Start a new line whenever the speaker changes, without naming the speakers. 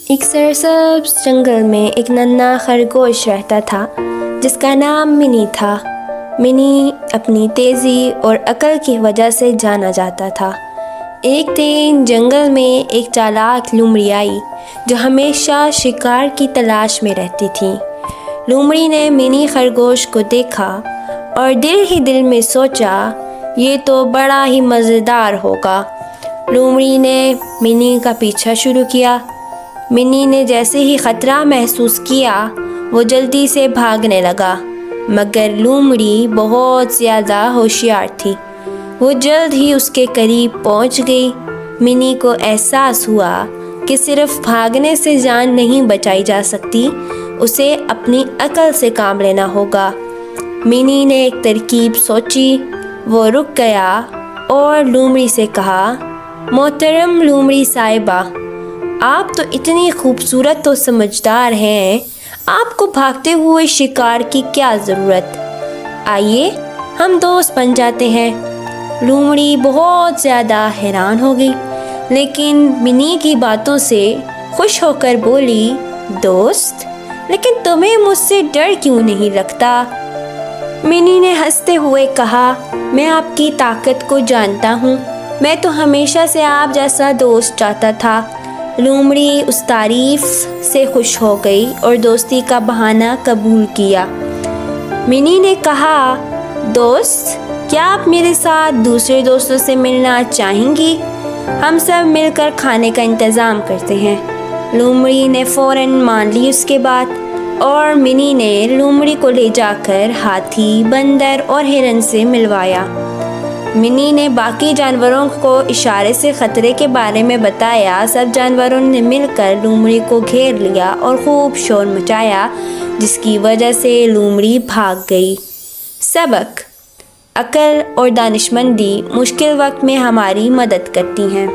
ایک سرسبز جنگل میں ایک ننھا خرگوش رہتا تھا جس کا نام منی تھا۔ منی اپنی تیزی اور عقل کی وجہ سے جانا جاتا تھا۔ ایک دن جنگل میں ایک چالاک لومڑی آئی جو ہمیشہ شکار کی تلاش میں رہتی تھی۔ لومڑی نے منی خرگوش کو دیکھا اور دل ہی دل میں سوچا یہ تو بڑا ہی مزیدار ہوگا۔ لومڑی نے منی کا پیچھا شروع کیا۔ منی نے جیسے ہی خطرہ محسوس کیا وہ جلدی سے بھاگنے لگا، مگر لومڑی بہت زیادہ ہوشیار تھی۔ وہ جلد ہی اس کے قریب پہنچ گئی۔ منی کو احساس ہوا کہ صرف بھاگنے سے جان نہیں بچائی جا سکتی، اسے اپنی عقل سے کام لینا ہوگا۔ منی نے ایک ترکیب سوچی۔ وہ رک گیا اور لومڑی سے کہا، محترم لومڑی صاحبہ، آپ تو اتنی خوبصورت و سمجھدار ہیں، آپ کو بھاگتے ہوئے شکار کی کیا ضرورت؟ آئیے ہم دوست بن جاتے ہیں۔ لومڑی بہت زیادہ حیران ہو گئی، لیکن منی کی باتوں سے خوش ہو کر بولی، دوست؟ لیکن تمہیں مجھ سے ڈر کیوں نہیں لگتا؟ منی نے ہنستے ہوئے کہا، میں آپ کی طاقت کو جانتا ہوں، میں تو ہمیشہ سے آپ جیسا دوست چاہتا تھا۔ لومڑی اس تعریف سے خوش ہو گئی اور دوستی کا بہانہ قبول کیا۔ منی نے کہا، دوست، کیا آپ میرے ساتھ دوسرے دوستوں سے ملنا چاہیں گی؟ ہم سب مل کر کھانے کا انتظام کرتے ہیں۔ لومڑی نے فوراً مان لی اس کے بات، اور منی نے لومڑی کو لے جا کر ہاتھی، بندر اور ہرن سے ملوایا۔ منی نے باقی جانوروں کو اشارے سے خطرے کے بارے میں بتایا۔ سب جانوروں نے مل کر لومڑی کو گھیر لیا اور خوب شور مچایا، جس کی وجہ سے لومڑی بھاگ گئی۔ سبق: عقل اور دانشمندی مشکل وقت میں ہماری مدد کرتی ہیں۔